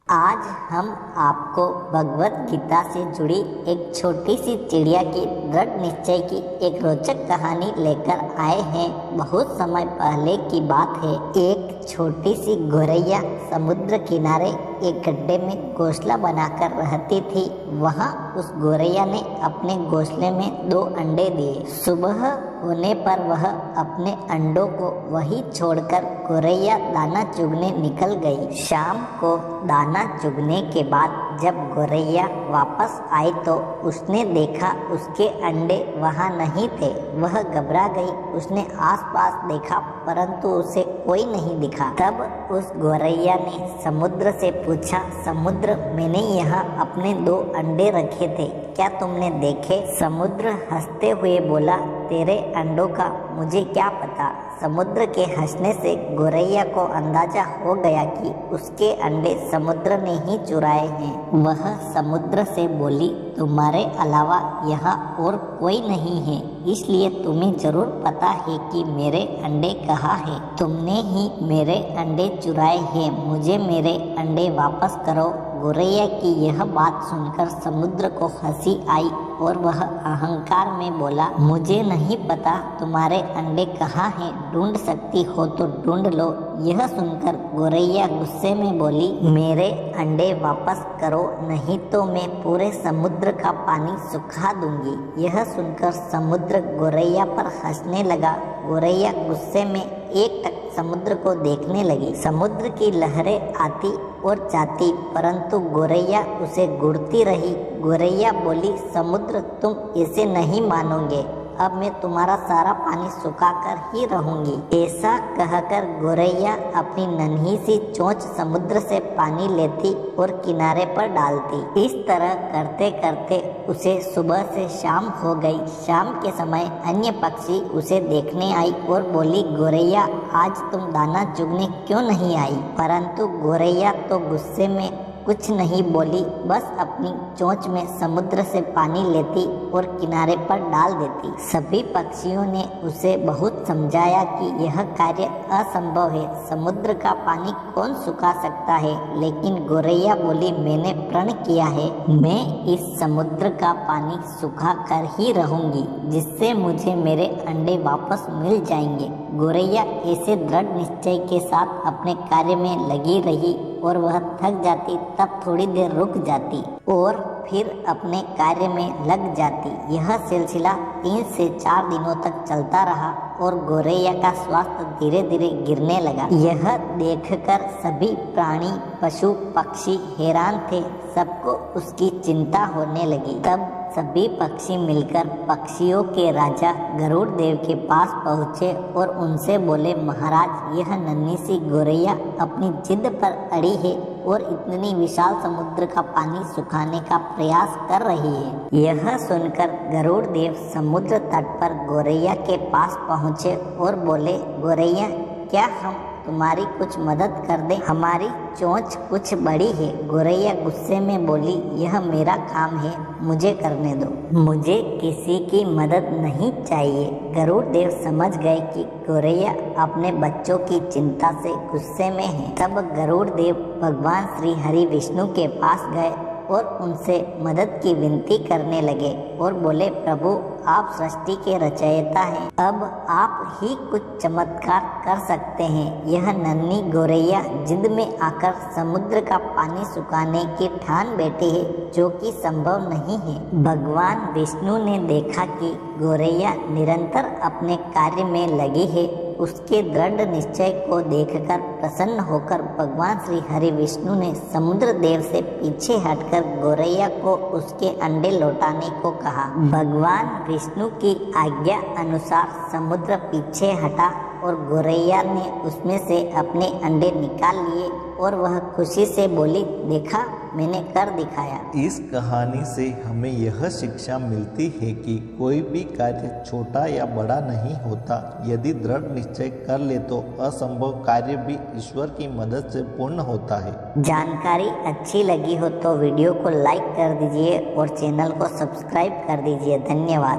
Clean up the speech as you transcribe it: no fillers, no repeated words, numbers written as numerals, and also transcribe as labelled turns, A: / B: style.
A: आज हम आपको भगवत गीता से जुड़ी एक छोटी सी चिड़िया की दृढ़ निश्चय की एक रोचक कहानी लेकर आए हैं। बहुत समय पहले की बात है। एक छोटी सी गौरैया समुद्र किनारे एक गड्ढे में घोंसला बनाकर रहती थी। वहाँ उस गौरैया ने अपने घोंसले में 2 अंडे दिए। सुबह होने पर वह अपने अंडों को वहीं छोड़कर गौरैया दाना चुगने निकल गई। शाम को दाना चुगने के बाद जब गौरैया वापस आई तो उसने देखा उसके अंडे वहाँ नहीं थे। वह घबरा गई। उसने आसपास देखा परंतु उसे कोई नहीं दिखा। तब उस गौरैया ने समुद्र से पूछा, समुद्र, मैंने यहाँ अपने 2 अंडे रखे थे, क्या तुमने देखे? समुद्र हंसते हुए बोला, तेरे अंडों का मुझे क्या पता। समुद्र के हंसने से गौरैया को अंदाजा हो गया कि उसके अंडे समुद्र ने ही चुराए हैं। वह समुद्र से बोली, तुम्हारे अलावा यहाँ और कोई नहीं है, इसलिए तुम्हें जरूर पता है कि मेरे अंडे कहाँ हैं। तुमने ही मेरे अंडे चुराए हैं, मुझे मेरे अंडे वापस करो। गौरैया की यह बात सुनकर समुद्र को हंसी आई और वह अहंकार में बोला, मुझे नहीं पता तुम्हारे अंडे कहाँ हैं, ढूंढ सकती हो तो ढूंढ लो। यह सुनकर गौरैया गुस्से में बोली, मेरे अंडे वापस करो, नहीं तो मैं पूरे समुद्र का पानी सुखा दूंगी। यह सुनकर समुद्र गौरैया पर हंसने लगा। गौरैया गुस्से में एकटक समुद्र को देखने लगी। समुद्र की लहरें आती और जाती परंतु गौरैया उसे घूरती रही। गौरैया बोली, समुद्र, तुम इसे नहीं मानोगे, अब मैं तुम्हारा सारा पानी सुखाकर ही रहूंगी। ऐसा कहकर गौरैया अपनी नन्ही सी चोंच समुद्र से पानी लेती और किनारे पर डालती। इस तरह करते करते उसे सुबह से शाम हो गई। शाम के समय अन्य पक्षी उसे देखने आई और बोली, गौरैया, आज तुम दाना चुगने क्यों नहीं आई? परंतु गौरैया तो गुस्से में कुछ नहीं बोली, बस अपनी चोंच में समुद्र से पानी लेती और किनारे पर डाल देती। सभी पक्षियों ने उसे बहुत समझाया कि यह कार्य असंभव है, समुद्र का पानी कौन सुखा सकता है। लेकिन गौरैया बोली, मैंने प्रण किया है, मैं इस समुद्र का पानी सुखा कर ही रहूंगी, जिससे मुझे मेरे अंडे वापस मिल जाएंगे। गौरैया ऐसे दृढ़ निश्चय के साथ अपने कार्य में लगी रही और वह थक जाती तब थोड़ी देर रुक जाती और फिर अपने कार्य में लग जाती। यह सिलसिला 3 से 4 दिनों तक चलता रहा और गौरैया का स्वास्थ्य धीरे धीरे गिरने लगा। यह देखकर सभी प्राणी, पशु, पक्षी हैरान थे। सबको उसकी चिंता होने लगी। तब सभी पक्षी मिलकर पक्षियों के राजा गरुड़ देव के पास पहुँचे और उनसे बोले, महाराज, यह नन्ही सी गौरैया अपनी जिद पर अड़ी है और इतनी विशाल समुद्र का पानी सुखाने का प्रयास कर रही है। यह सुनकर गरुड़ देव समुद्र तट पर गौरैया के पास पहुँचे और बोले, गौरैया, क्या हम तुम्हारी कुछ मदद कर दें? हमारी चोंच कुछ बड़ी है। गौरैया गुस्से में बोली, यह मेरा काम है, मुझे करने दो, मुझे किसी की मदद नहीं चाहिए। गरुड़ देव समझ गए कि गौरैया अपने बच्चों की चिंता से गुस्से में है। तब गरुड़ देव भगवान श्री हरि विष्णु के पास गए और उनसे मदद की विनती करने लगे और बोले, प्रभु, आप सृष्टि के रचयिता हैं, अब आप ही कुछ चमत्कार कर सकते हैं। यह नन्ही गौरैया जिद में आकर समुद्र का पानी सुखाने की ठान बैठी है, जो कि संभव नहीं है। भगवान विष्णु ने देखा कि गौरैया निरंतर अपने कार्य में लगी है। उसके दृढ़ निश्चय को देखकर प्रसन्न होकर भगवान श्री हरि विष्णु ने समुद्र देव से पीछे हटकर गौरैया को उसके अंडे लौटाने को कहा। भगवान विष्णु की आज्ञा अनुसार समुद्र पीछे हटा और गौरैया ने उसमें से अपने अंडे निकाल लिए और वह खुशी से बोली, देखा, मैंने कर दिखाया।
B: इस कहानी से हमें यह शिक्षा मिलती है कि कोई भी कार्य छोटा या बड़ा नहीं होता। यदि दृढ़ निश्चय कर ले तो असंभव कार्य भी ईश्वर की मदद से पूर्ण होता है।
A: जानकारी अच्छी लगी हो तो वीडियो को लाइक कर दीजिए और चैनल को सब्सक्राइब कर दीजिए। धन्यवाद।